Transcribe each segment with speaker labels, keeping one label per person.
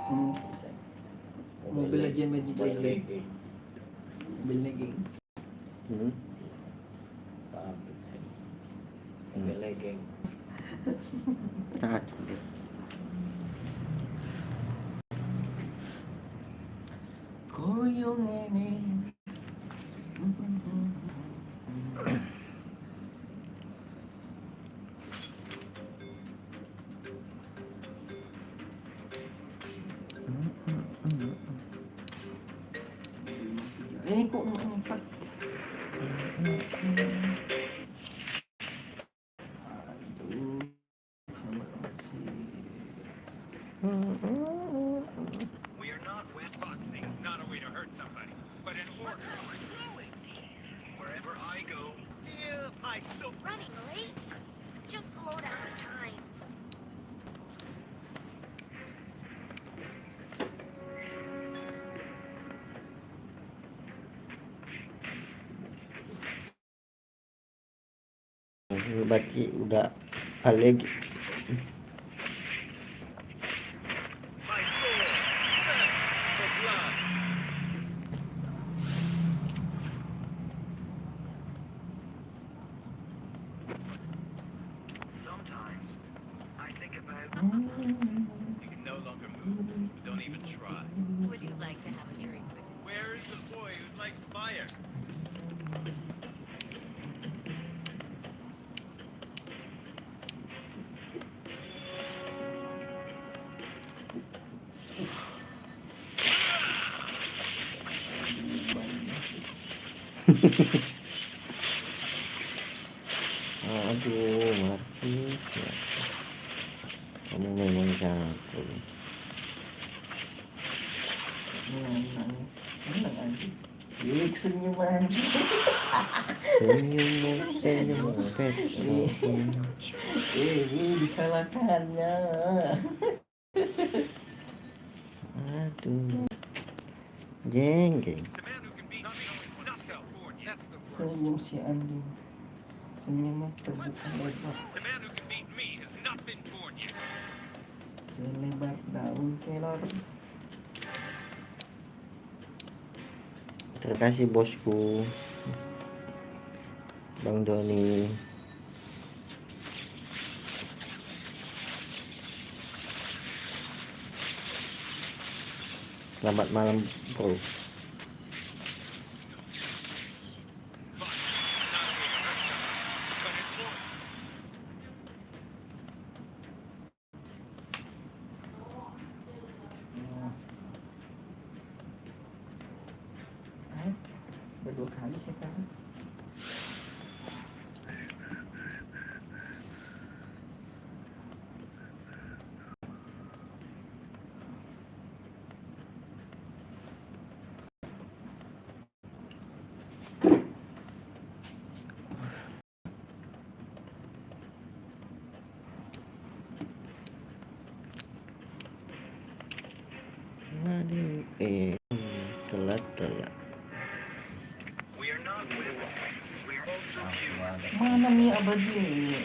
Speaker 1: Hmm. Mobile Legends, Magic Legend. Mobile Legends.
Speaker 2: Mobile Legends.
Speaker 3: Sangat.
Speaker 1: Koyong ini. Ini kok empat. Aduh, sama banget sih.
Speaker 4: We are not wet boxing. It's not a way to hurt somebody, but in order. Wherever I go, if I so
Speaker 5: Running late? Just slow down the time.
Speaker 3: Berarti udah alergi.
Speaker 4: my soul thirsts for blood. Sometimes I think about you can no longer move. Don't even try.
Speaker 5: Would you like to have a drink with me?
Speaker 4: Where is the boy who likes fire?
Speaker 3: Aduh, Marquis. Kamu memang jago.
Speaker 1: Menang anjing. Ih, senyum anjing.
Speaker 3: Senyum pet.
Speaker 1: Dikalahkannya.
Speaker 3: Aduh. Jeng.
Speaker 4: The man who can beat me is not California. That's the word.
Speaker 1: Senyum si anjing. Senyumnya terbuka lebar.
Speaker 4: The man who can beat me has not been born yet.
Speaker 1: Selebar daun kelor.
Speaker 3: Terima kasih bosku, Bang Doni. Selamat malam, bro.
Speaker 1: Berdua kali sekarang.
Speaker 3: Aduh, telat.
Speaker 4: We are not women. We are also human.
Speaker 1: Mana mi abadi ini?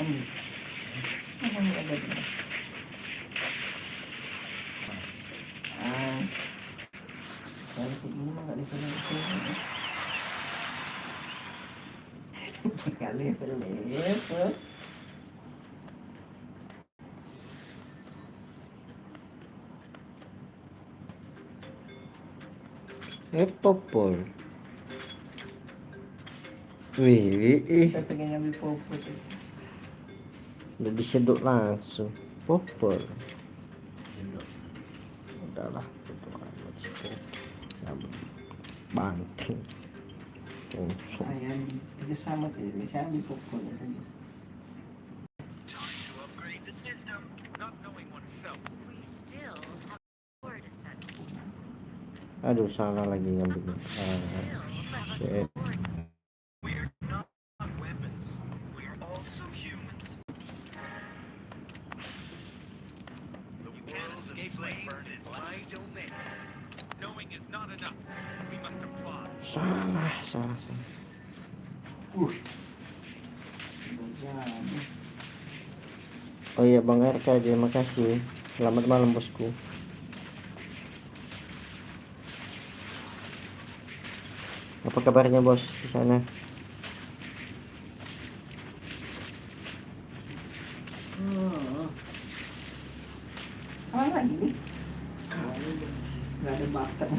Speaker 1: Andi. Mana mi abadi? Kalau kayak gini mah nggak level-level. Nggak level-level.
Speaker 3: Popol. Wih,
Speaker 1: Saya pengen ngambil popo tuh.
Speaker 3: udah disedot langsung. Popol. Udahlah, itu amat sih. Banting.
Speaker 1: Saya kerja sama saya ambil popo tadi.
Speaker 4: Time to upgrade the system. Not knowing oneself.
Speaker 5: We still have more to settle.
Speaker 3: Aduh, salah lagi ngambil.
Speaker 5: Still have a
Speaker 3: Shit.
Speaker 5: sword.
Speaker 4: We are not weapons. We are also humans. You can't escape flames is my domain. Knowing is not enough. We must apply.
Speaker 3: Salah.
Speaker 1: Udah jadi.
Speaker 3: Oh iya Bang RK, terima kasih. Selamat malam bosku. Apa kabarnya bos di sana?
Speaker 1: Apa lagi nih? Gak ada bakat.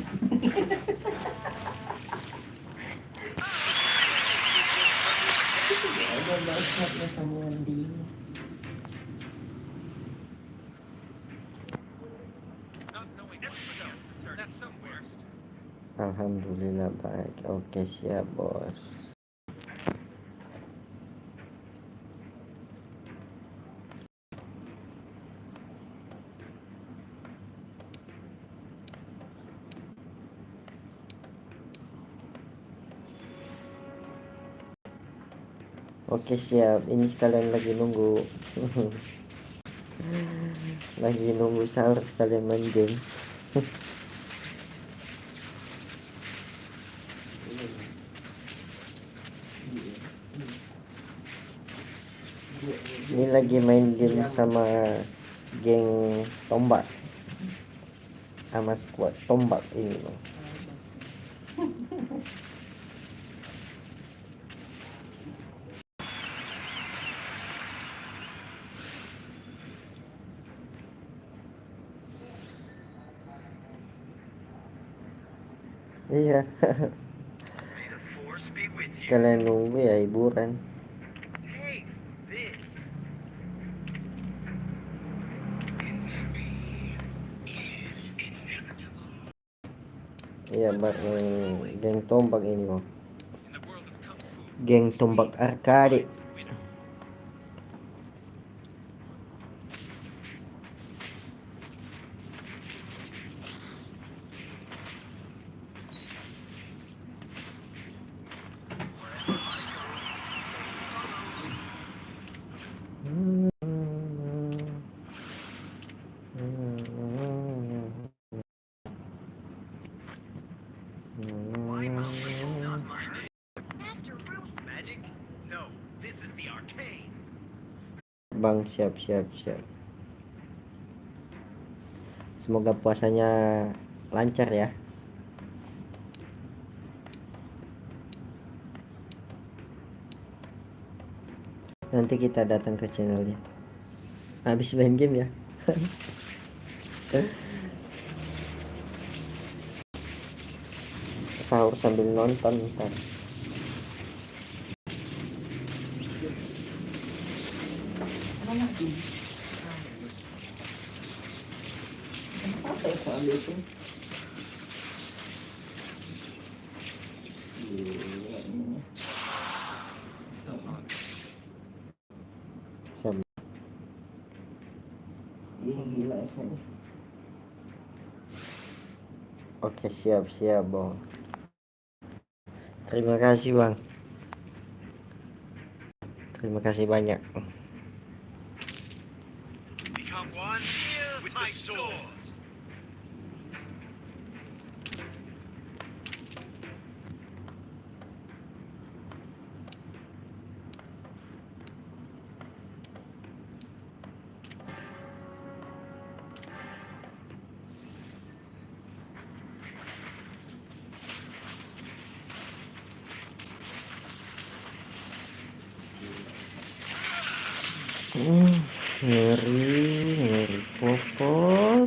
Speaker 1: Gak ada bakatnya kamu Andi.
Speaker 4: Not knowing what to start. That's somewhere.
Speaker 3: Alhamdulillah baik. Oke siap bos. Oke siap. Ini sekalian lagi nunggu. Lagi nunggu sahur sekalian main game. Ini lagi main game sama geng tombak, sama squad tombak ini loh. Iya.
Speaker 4: May the force be with you.
Speaker 3: Sekalian nunggu ya hiburan.
Speaker 4: Taste this. Infamy is inevitable.
Speaker 3: Iya geng tombak ini loh.
Speaker 4: In the world of kung fu,
Speaker 3: Geng tombak arcade.
Speaker 4: winner. Magic? No, this is the arcade.
Speaker 3: Bang siap. Semoga puasanya lancar ya. Nanti kita datang ke channelnya. Habis main game ya. Sahur sambil nonton ntar.
Speaker 1: Apa lagi? Kenapa ya soal itu? Gila ini.
Speaker 3: Siap.
Speaker 1: Gila ini.
Speaker 3: Oke siap bang. Terima kasih bang. Terima kasih banyak.
Speaker 4: Become one with my sword.
Speaker 3: Ngeri popol.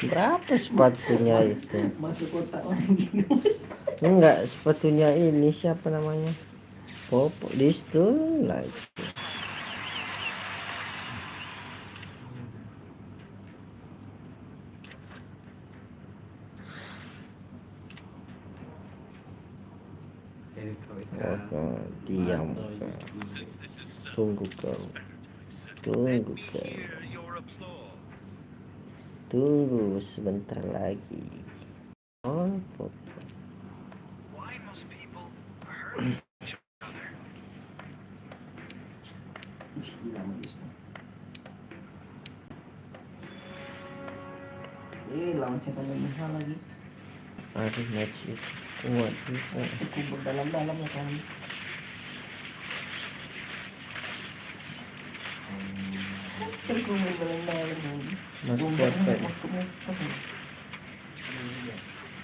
Speaker 3: Berapa sepatunya itu?
Speaker 1: Masuk kotak lagi.
Speaker 3: Enggak, sepatunya ini siapa namanya? Popo di situ lagi. Oh, diam kau. Tunggu kau.
Speaker 4: Hear your applause.
Speaker 3: Tunggu sebentar lagi. Oh, Popo.
Speaker 4: Why must people hurt each other?
Speaker 1: Gila magister. Lawan siapa yang lagi?
Speaker 3: Aduh, match itu kuat juga.
Speaker 1: Kubur dalam-dalam ya kan. Kan gue main malam-malam.
Speaker 3: Mas
Speaker 1: Gue
Speaker 3: kuat
Speaker 1: main
Speaker 3: kan.
Speaker 1: muka-muka.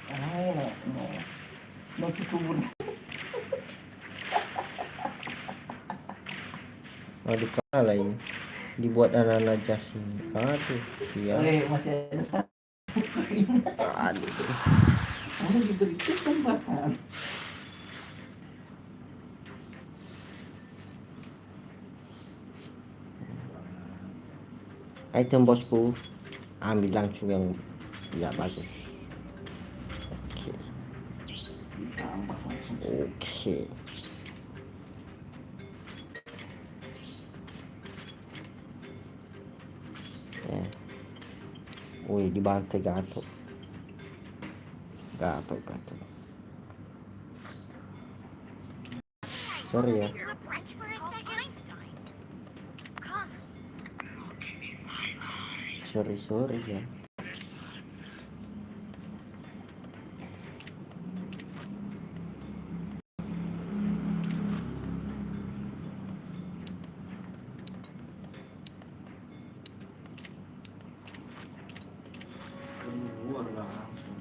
Speaker 1: Ay, no. No kikubur.
Speaker 3: Aduh kalah ini. Dibuat anak-anak jas ini. Aduh, siap.
Speaker 1: Oke, masih ada satu.
Speaker 3: Aduh.
Speaker 1: Kamu diberi kesempatan.
Speaker 3: Item bosku. Ambil langsung yang ya bagus. Oke.
Speaker 1: Tambah langsung.
Speaker 3: Oke. Ya. Wih, dibantai Gatot. Gatot. Sorry ya.
Speaker 5: You a French for a second? Einstein. Come.
Speaker 3: Sorry ya.
Speaker 1: Keluar langsung.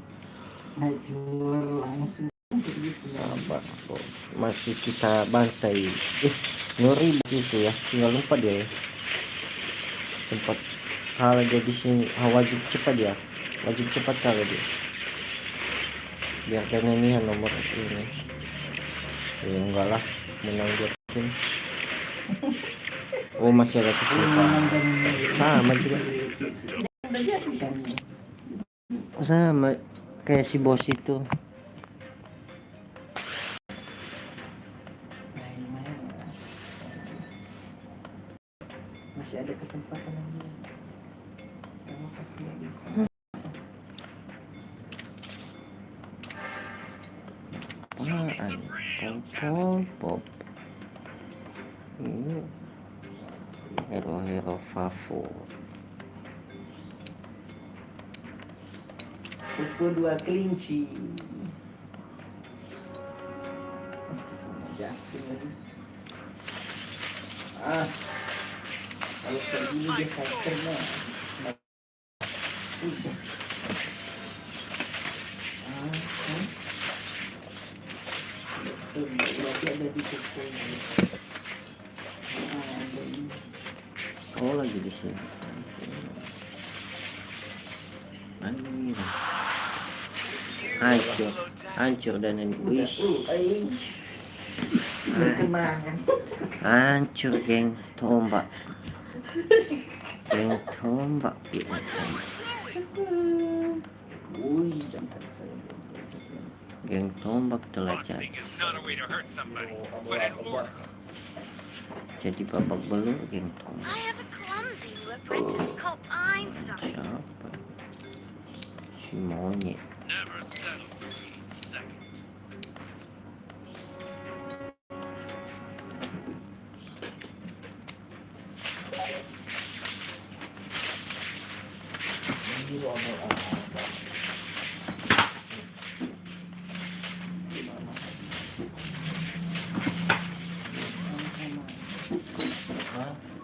Speaker 1: Naik keluar langsung. Gitu lah.
Speaker 3: Sabar bos. Masih kita bantai. Ngeri begitu ya. Tinggal lupa dia ya. Sempat kalah jadi sini. Wajib cepat dia. Wajib cepat kalah dia. Biar ini nomor ini. Ya enggak lah. Menang dia tim. Oh masih ada kesempatan. Sama juga.
Speaker 1: Udah jadi kan.
Speaker 3: Sama kayak si bos itu.
Speaker 1: Main-main lah. Masih ada kesempatan lagi. Kamu pasti nggak bisa.
Speaker 3: Apaan? Pop. Ini hero favorit.
Speaker 1: Pukul 2 kelinci. Justin lagi. Kalau kayak gini dia fighternya. Berarti ada di pukul. Ada ini.
Speaker 3: Oh lagi di sini. Hancur dan ini. Wih.
Speaker 1: Udah kenangan.
Speaker 3: Hancur geng tombak.
Speaker 1: Wih, jangan saya.
Speaker 3: Geng tombak telah
Speaker 4: Boxing
Speaker 3: jadi.
Speaker 4: is not a way to hurt somebody, but it works.
Speaker 3: Jadi babak belur geng tombak.
Speaker 5: I have a clumsy new apprentice called Einstein.
Speaker 3: Siapa? Si monyet.
Speaker 4: Never settle for second.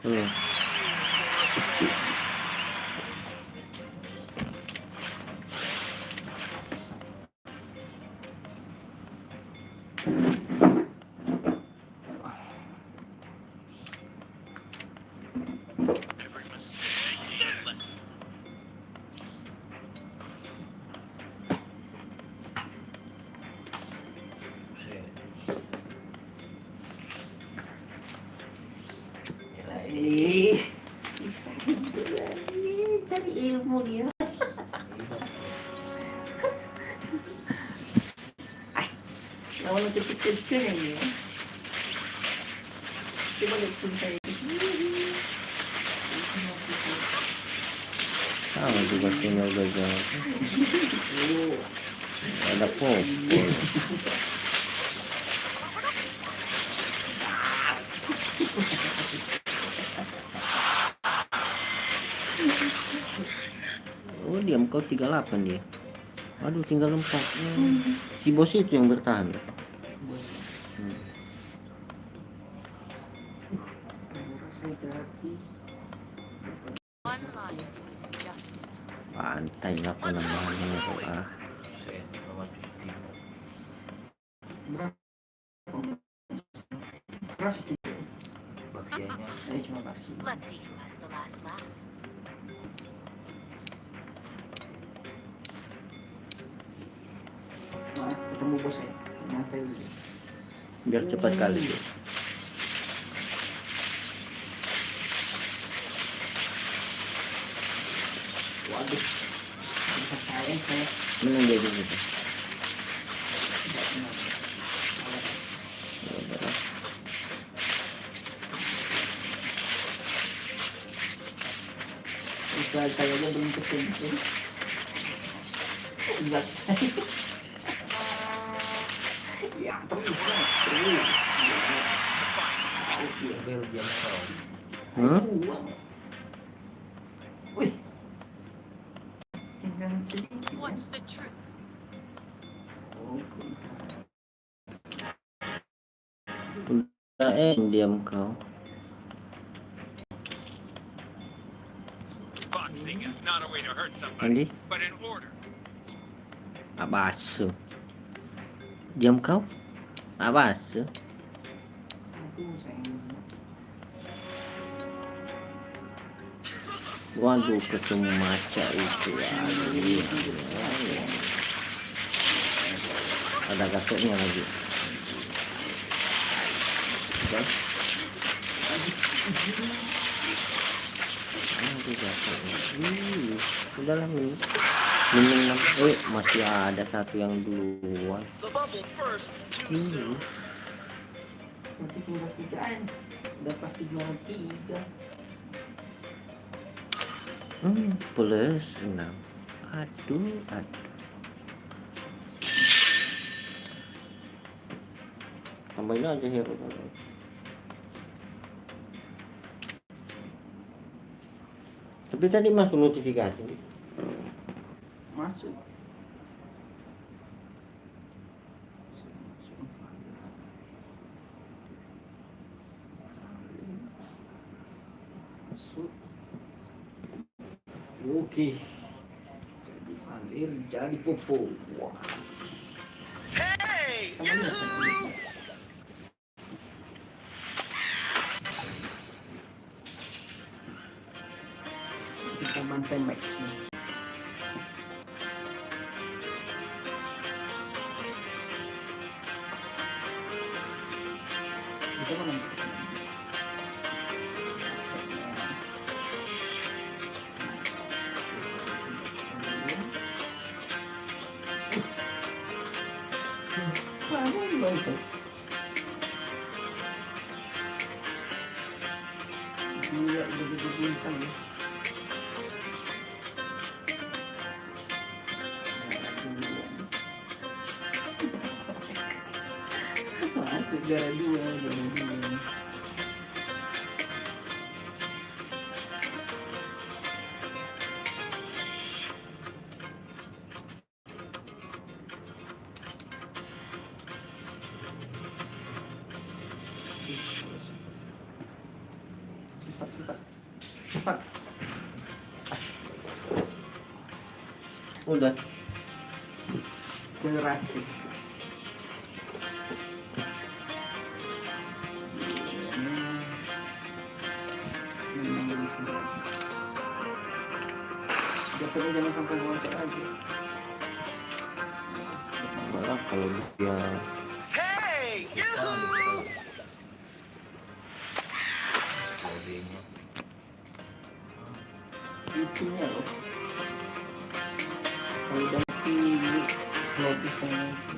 Speaker 3: Belum.
Speaker 4: Every mistake is a lesson.
Speaker 1: Cari ilmu dia. Lawan kecil-kecil ini. Coba lihat saya.
Speaker 3: Sama juga tinggal gagal. Ada popol. Oh diam kau 38 dia. Waduh tinggal 4. Si bos itu yang bertahan.
Speaker 1: Rasa jati.
Speaker 5: One life is just enough.
Speaker 3: Pantai lah po naman ito ah.
Speaker 2: Buset, bawat 15.
Speaker 1: Berapa? Keras gitu.
Speaker 2: Baksianya.
Speaker 1: Cuma kasih.
Speaker 5: Let's see who has the last laugh.
Speaker 1: Nah, ketemu bos saya. Santai dulu.
Speaker 3: Biar cepat kali deh.
Speaker 1: Waduh. Bisa saya kayak
Speaker 3: Menang dia gitu.
Speaker 1: tidak kenal.
Speaker 3: Ya, berat.
Speaker 1: Usaha saya aja belum kesentuh. Zat saya. Ya terus lah. Terus.
Speaker 2: Belgian Crown.
Speaker 1: Uang. Wih. Tinggal cerita.
Speaker 5: What's the truth?
Speaker 1: Oh, bentar.
Speaker 3: Diam kau.
Speaker 4: Boxing is not a way to hurt somebody,
Speaker 3: Andi,
Speaker 4: but in order.
Speaker 3: abasu. Diam kau. Abasu.
Speaker 1: Aduh, sayang.
Speaker 3: Waduh, ketemu maca itu. Aduh. Ada gatuknya lagi. Oke. Aduh, gatuknya. Udahlah minum. Minum 6. Masih ada satu yang duluan.
Speaker 1: Nanti tinggal 3-an. Udah pasti juara 3.
Speaker 3: Plus 6. Aduh. Tambahin aja hero. Tapi tadi masuk notifikasi.
Speaker 1: Masuk. Masuk. Oke. Jadi Valir, jadi Popo. Wah. Hey, kita bantai Max nih. Bisa kan nanti kesini? Itu. Gila, udah gede bintang ya. Masuk gara dua. Cepat.
Speaker 3: Udah.
Speaker 1: Terakhir. Jatuhnya jangan sampai bocor aja.
Speaker 3: Malah kalau dia
Speaker 2: Loading.
Speaker 1: Itunya loh. Kalau udah mati lobby sama itu.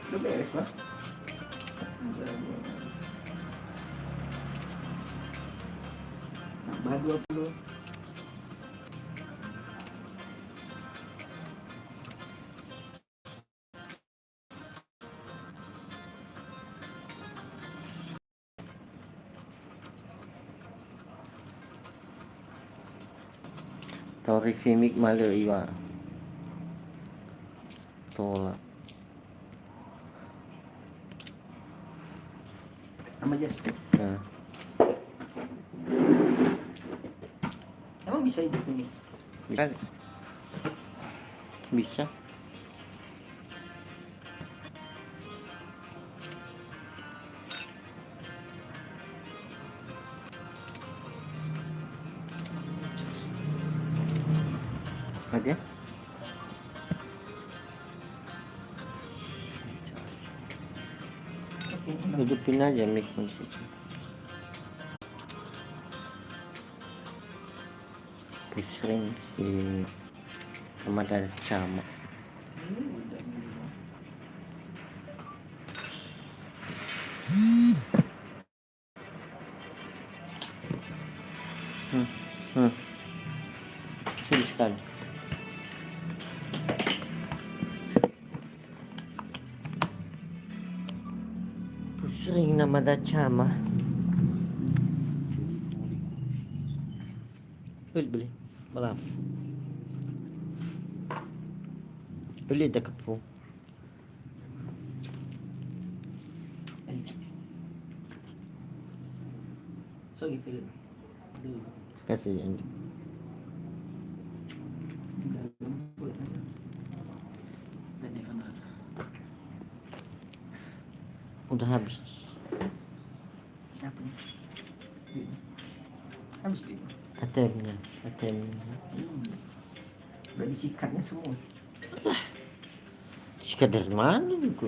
Speaker 1: Udah beres lah. Nambah 20.
Speaker 3: Tori Fimik Malu Iwa Tolak
Speaker 1: Sama Justin.
Speaker 3: nah.
Speaker 1: Emang bisa hidup ini?
Speaker 3: Bisa. Bisa. Oke.
Speaker 1: Oke,
Speaker 3: Hidupin aja mic di situ. Pusing si Hamada Cama.
Speaker 1: udah.
Speaker 3: Sulit sekali. Pusing nama Dacama. Beli. Malam. Beli dekat po.
Speaker 1: So, gitu.
Speaker 3: Kasih yang
Speaker 2: Dan ini kan
Speaker 3: udah habis.
Speaker 1: Apa nih? Habis itu.
Speaker 3: ATM-nya.
Speaker 1: Udah disikatnya semua.
Speaker 3: Sikat dari mana juga?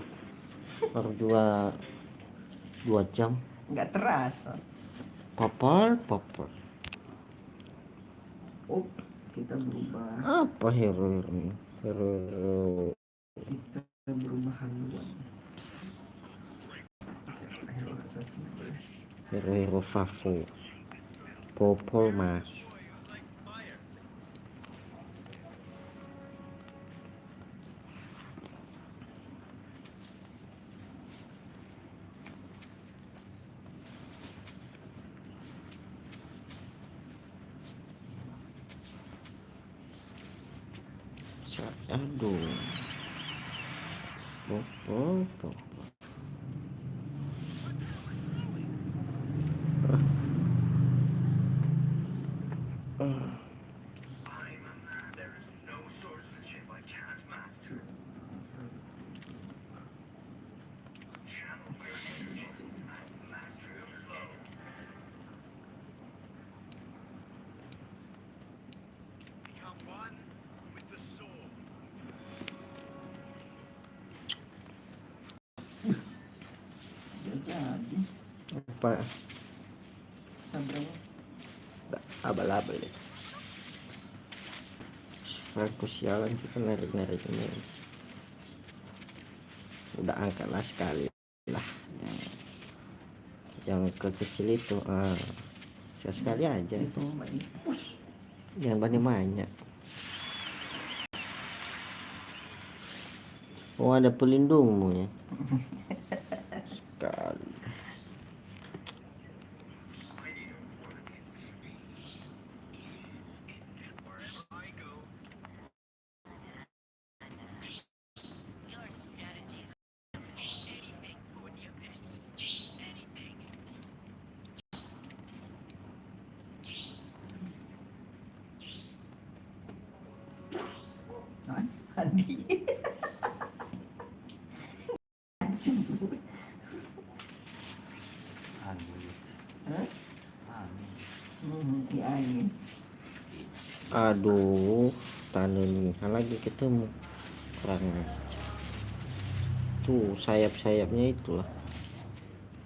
Speaker 3: Baru 2 jam.
Speaker 1: Nggak terasa.
Speaker 3: Popol.
Speaker 1: Oh, kita berubah.
Speaker 3: Apa hero?
Speaker 1: Kita berubah haluan. Hero asasi.
Speaker 3: Hero Favo. Popol mas. Aduh. Popol.
Speaker 4: There is no swordsmanship I can't master. Channel your energy and master your flow. Become one with the sword.
Speaker 1: Udah jadi.
Speaker 3: Apa?
Speaker 1: Sabarnya.
Speaker 3: Abal-abal ya. Aku sialan juga narik ini. Udah angkat lah sekali lah. Yang kecil itu sekali aja.
Speaker 1: Itu banyak.
Speaker 3: Jangan banyak. Oh, ada pelindungmu ya. Sekali.
Speaker 5: Your strategies. Anything for the abyss. Anything.
Speaker 1: Andi.
Speaker 2: angin.
Speaker 1: Hah?
Speaker 2: Angin.
Speaker 1: Di angin.
Speaker 3: Aduh, tanda nih lagi ketemu. Kurang aja. Tuh sayap-sayapnya itulah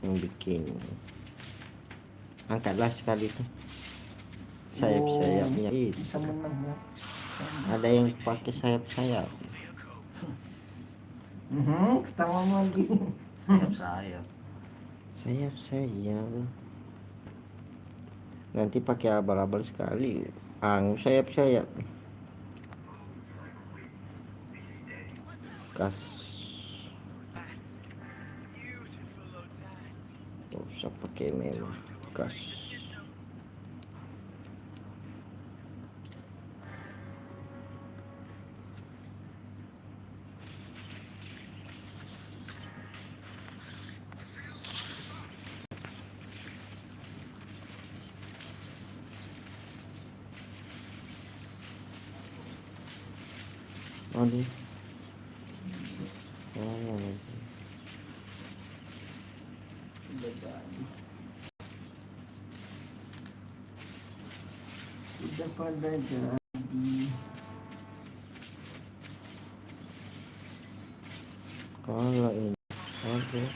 Speaker 3: yang bikin. Angkatlah sekali tuh. Sayap-sayapnya itu.
Speaker 1: Bisa menang ya.
Speaker 3: Ada yang pakai sayap-sayap.
Speaker 1: Ketawa lagi.
Speaker 2: Sayap-sayap.
Speaker 3: Sayap-sayap. Nanti pakai abal-abal sekali. Sayap-sayap. Kas. Gak usah pakai mewah. Kas. Aduh. Oh,
Speaker 1: Udah jadi. Udah pada jadi.
Speaker 3: kalau ini. Aduh.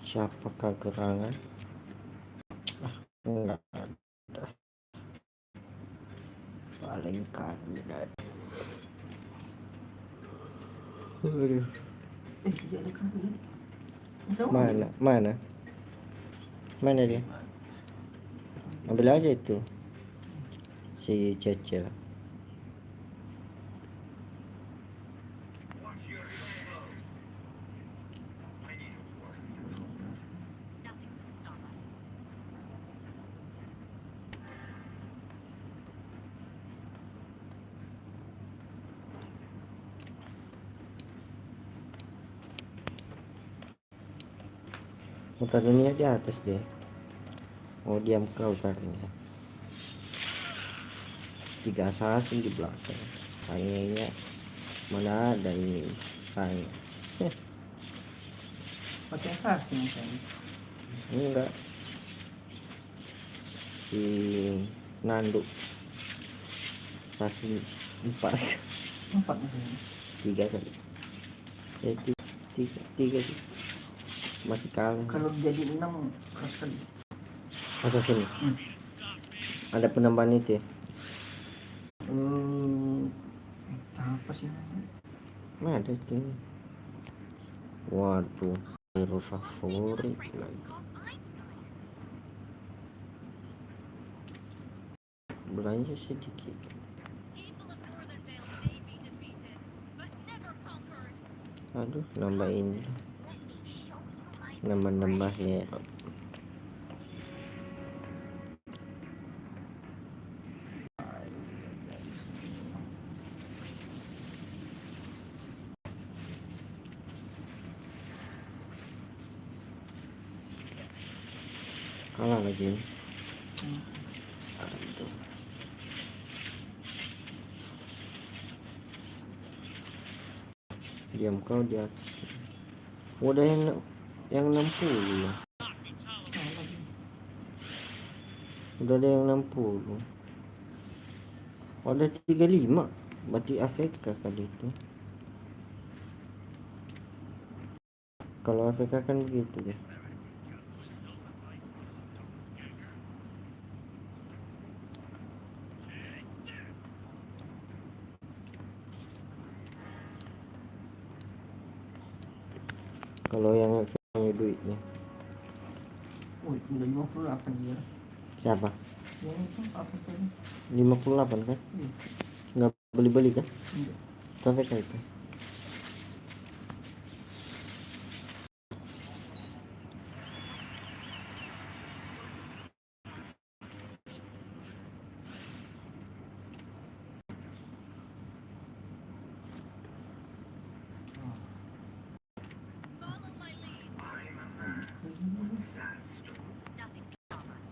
Speaker 3: Siapakah gerangan? Enggak ada. Paling kandidat. Aduh.
Speaker 1: Tidak ada kan ini. Udah,
Speaker 3: Mana dia? Ambil aja itu. Si Cecil.
Speaker 5: Nothing can stop us.
Speaker 3: Muka dunia di atas deh. Oh diam kau tadinya. 3 assassin di belakang. Sayangnya mana ada ini saya.
Speaker 1: pakai assassin misalnya.
Speaker 3: Enggak. Si Nando. Assassin 4.
Speaker 1: 4 misalnya.
Speaker 3: 3 kali. Ya, tiga sih. Masih kalah.
Speaker 1: Kalau jadi 6 keras kali.
Speaker 3: Assassin. Ada penambahan itu ya?
Speaker 1: Apa sih?
Speaker 3: Mana ada itu? Waduh, hero favorit lagi. Belanja sedikit.
Speaker 5: People of Northern Vale may be defeated, but never conquered.
Speaker 3: Aduh, nambahin.
Speaker 5: Let me show you my
Speaker 3: Nambah hero. Kalah lagi. Aduh. Diam kau di atas. Udah yang 60 ya. Udah ada yang 60. Ada 35. Berarti AFK kali itu. Kalau AFK kan begitu ya. Kalau yang punya duitnya.
Speaker 1: Wih, udah 58 dia.
Speaker 3: Siapa?
Speaker 1: Yang itu apa tadi?
Speaker 3: 58 kan?
Speaker 1: Iya.
Speaker 3: Nggak beli-beli kan?
Speaker 1: Iya.
Speaker 3: Sampai kan itu.
Speaker 5: Follow my lead. Nothing can stop us.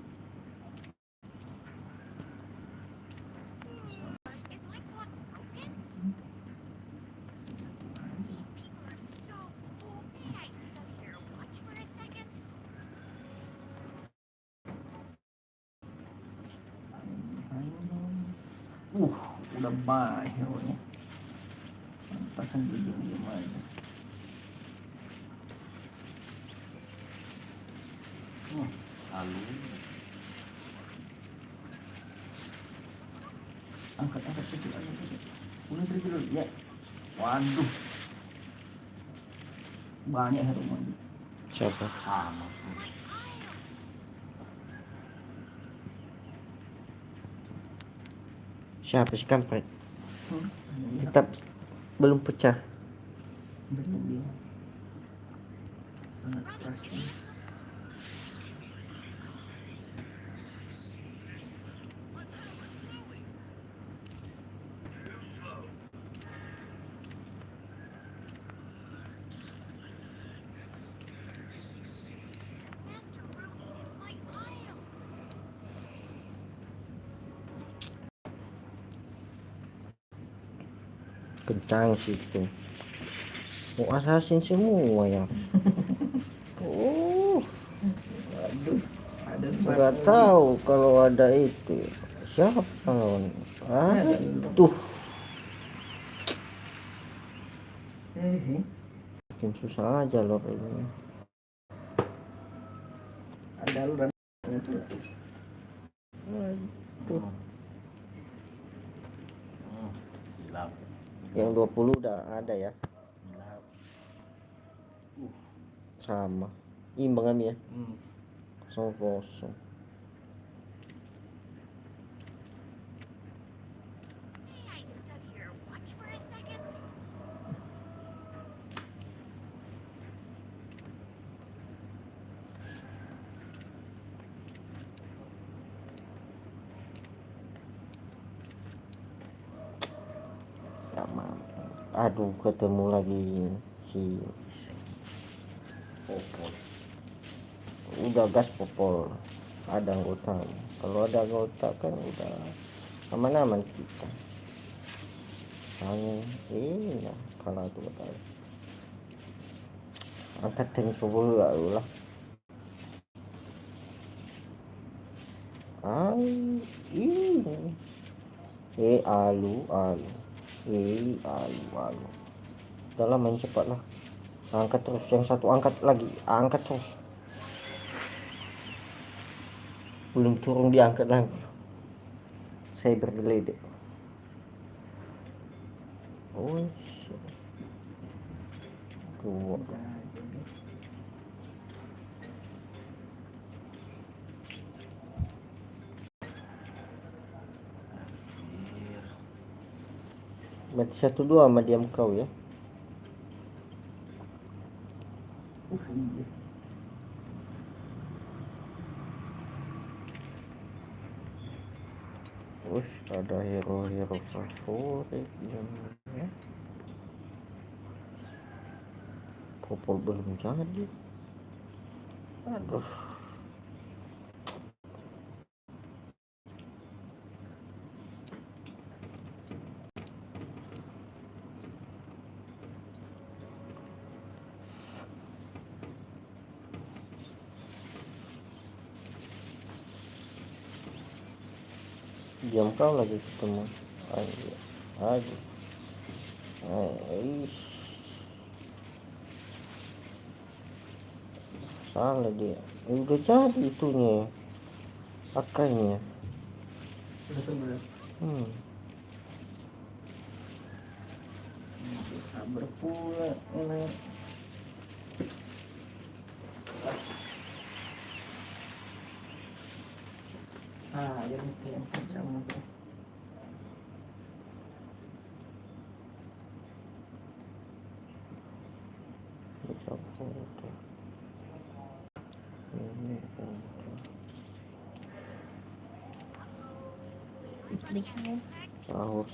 Speaker 5: Is my clock broken? These people are so okay. Stop here. Watch for a second.
Speaker 1: Udah banyak hero-nya. Pantasan dia diam aja.
Speaker 2: Lalu
Speaker 1: Angkat sedikit aja. Udah dulu ya. Waduh. Banyak hero-nya.
Speaker 3: Siapa?
Speaker 2: sama tuh.
Speaker 3: Siapa si kampret?
Speaker 1: Iya.
Speaker 3: Tetap belum pecah.
Speaker 1: Belum dia. Sangat keras.
Speaker 5: Master Ruby is my idol.
Speaker 3: Kencang situ. Mau assassin semua ya. Oh,
Speaker 1: Waduh, ada
Speaker 3: nggak
Speaker 1: satu
Speaker 3: tahu kalau ada itu. Siapa lawan?
Speaker 1: Ada.
Speaker 3: Tuh, makin susah aja loh ini.
Speaker 1: ada aluran itu.
Speaker 3: Tuh,
Speaker 2: Gelap.
Speaker 3: yang 20 udah ada ya.
Speaker 2: Gelap.
Speaker 3: Sama. Imbang kami ya.
Speaker 2: Hmm.
Speaker 3: 0-0.
Speaker 5: May I study your watch for a second?
Speaker 3: Gak mampu. Aduh, ketemu lagi si
Speaker 2: Popol.
Speaker 3: udah gas popol. Ada anggota. Kalau ada anggota kan udah aman-aman kita. Hanya nah kalau tuh kali. Angkat tank subuh lah. Ini. Alu. Alu. Udah lah, main cepat lah. Angkat terus, yang satu angkat lagi, angkat terus. Belum turun diangkat lagi. Saya bergeledek. Oh, dua.
Speaker 2: Akhir.
Speaker 3: Mati 1-2 sama diam kau ya.
Speaker 1: Iya.
Speaker 3: Ada hero-hero favorit yang ya. Popol belum jadi. Aduh. Diam kau lagi ketemu. Aduh. Salah dia. Udah jadi itunya. Akainya.
Speaker 1: Betul. Sabar pula ini. Yang itu yang macam itu.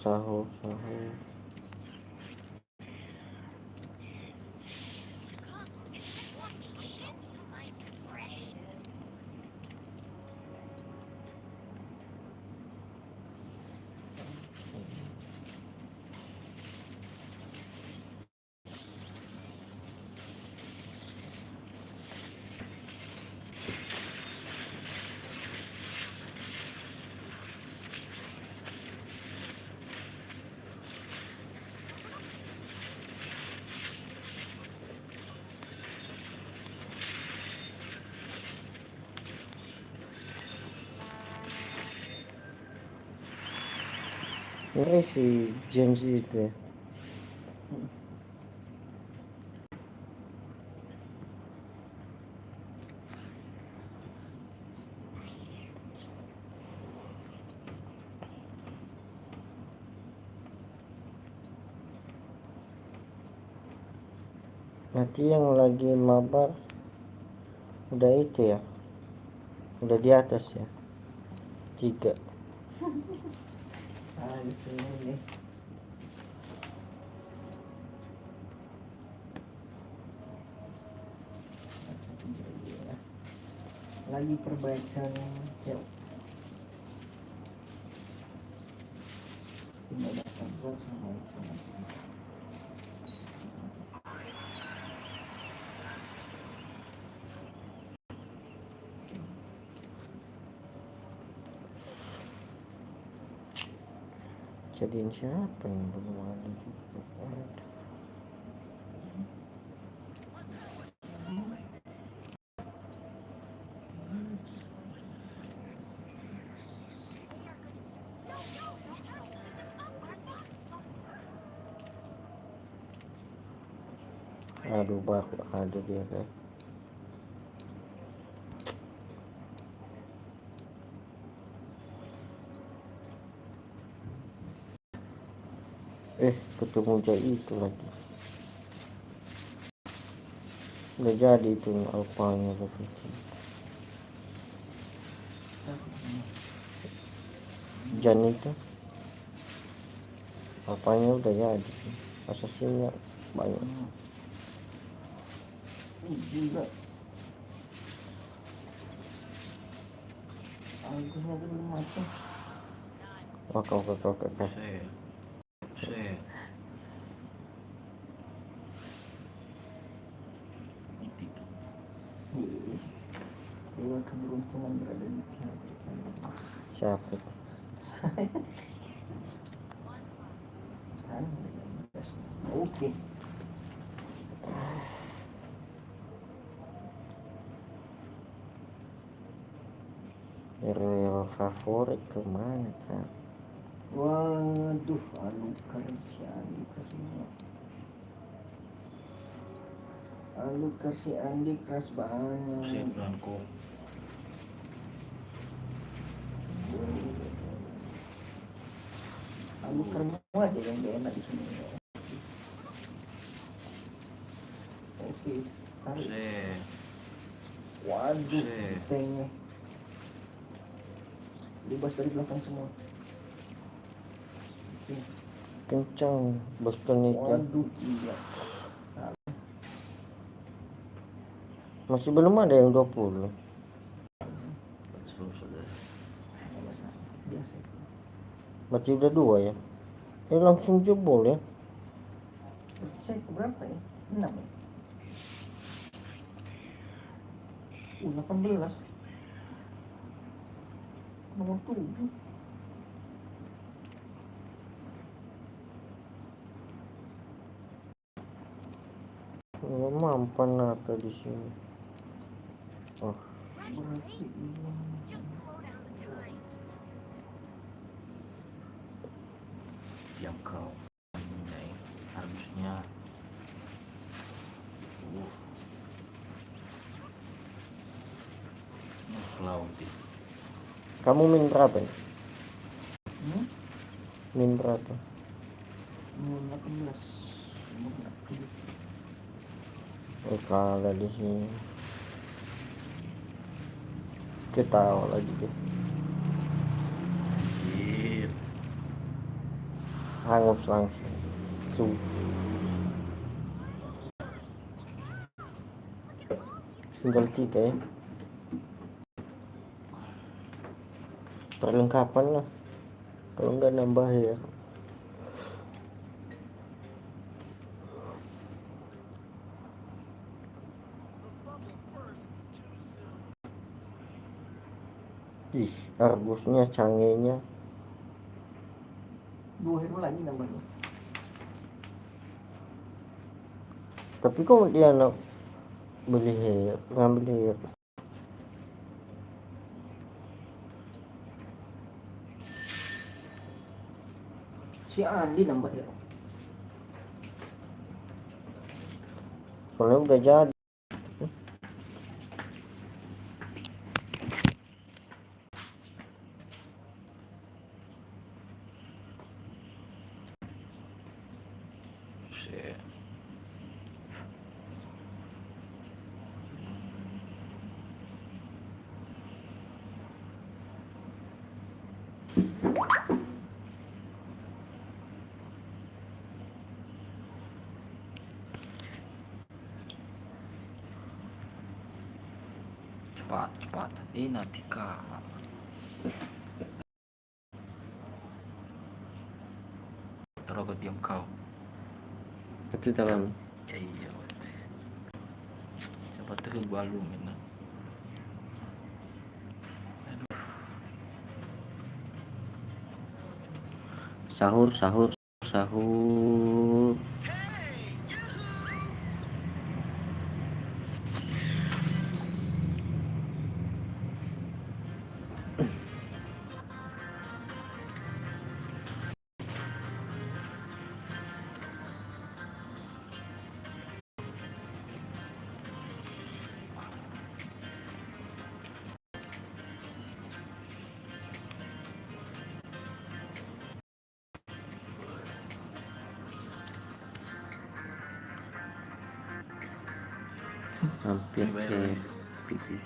Speaker 3: Sahur.
Speaker 5: My precious.
Speaker 3: Ini si James itu ya. Nanti yang lagi mabar udah itu ya, udah di atas ya, 3.
Speaker 1: Itu ini. Lagi perbaikan ya. Tidak dapat sama itu.
Speaker 3: Jadiin siapa yang belum ada juga? Ada. Aduh, baru ada dia kan. Ketemu Jai itu lagi. Udah jadi itu alpanya Rafiki. Jan itu alpanya udah jadi. Asasinya banyak.
Speaker 1: Gila. Agusnya belum macam.
Speaker 3: Oke.
Speaker 2: Buset. Itik.
Speaker 1: Dewa keberuntungan berada di pihak kita.
Speaker 3: Siapa?
Speaker 1: Oke.
Speaker 3: Hero favorit kemana kan?
Speaker 1: Waduh, Alukar si Andika semua. Alukar si Andi keras banget.
Speaker 2: Buset Blanco.
Speaker 1: Alukar semua aja yang gak enak di sini. Oke, tarik.
Speaker 2: Buset.
Speaker 1: Waduh,
Speaker 2: Buset.
Speaker 1: tanknya bebas dari belakang semua. Oke.
Speaker 3: Kencang Boston itu.
Speaker 1: Waduh, gila.
Speaker 3: Masih belum ada yang 20.
Speaker 2: Sudah.
Speaker 1: Nggak masalah, biasa.
Speaker 3: Berarti udah 2 ya. Langsung jebol ya.
Speaker 1: Berarti saya keberapa ya? 6 ya? 18. Nomor 7.
Speaker 3: Mampan apa di sini? Oh,
Speaker 1: Berarti ini.
Speaker 5: Just slow down the time.
Speaker 2: Diam kau. Ini harusnya. Flauti.
Speaker 3: kamu min berapa ya?
Speaker 1: Hmm?
Speaker 3: Min berapa?
Speaker 1: Nomor 18. Nomor 7.
Speaker 3: Kalah di sini. Ketawa lagi deh.
Speaker 2: Anjir.
Speaker 3: Hangus langsung. Sus. Tinggal 3 ya. Perlengkapan lah. Kalau nggak nambah ya. Ih, Argusnya, cangenya.
Speaker 1: 2 hero lagi nambahnya.
Speaker 3: Tapi kok dia nak beli ngambil hero.
Speaker 1: Si Andi nambah hero.
Speaker 3: Soalnya udah jadi.
Speaker 2: Buset. Cepat. Nanti kak. Terus aku diam kau.
Speaker 3: Itu dalam.
Speaker 2: Ya iya. Cepat terus balung ini.
Speaker 3: Sahur, sahur, sahur. Hampir ke pipi.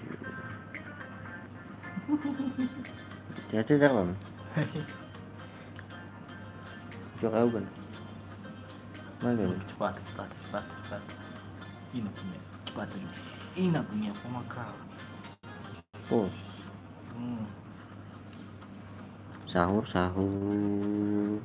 Speaker 3: Hati-hati dalam. Jok aku kan. Mana?
Speaker 2: Cepat, cepat, cepat, cepat. Ini punya, cepat dulu. Ini punya pemakal.
Speaker 3: Oh,
Speaker 2: Hmm.
Speaker 3: sahur, sahur.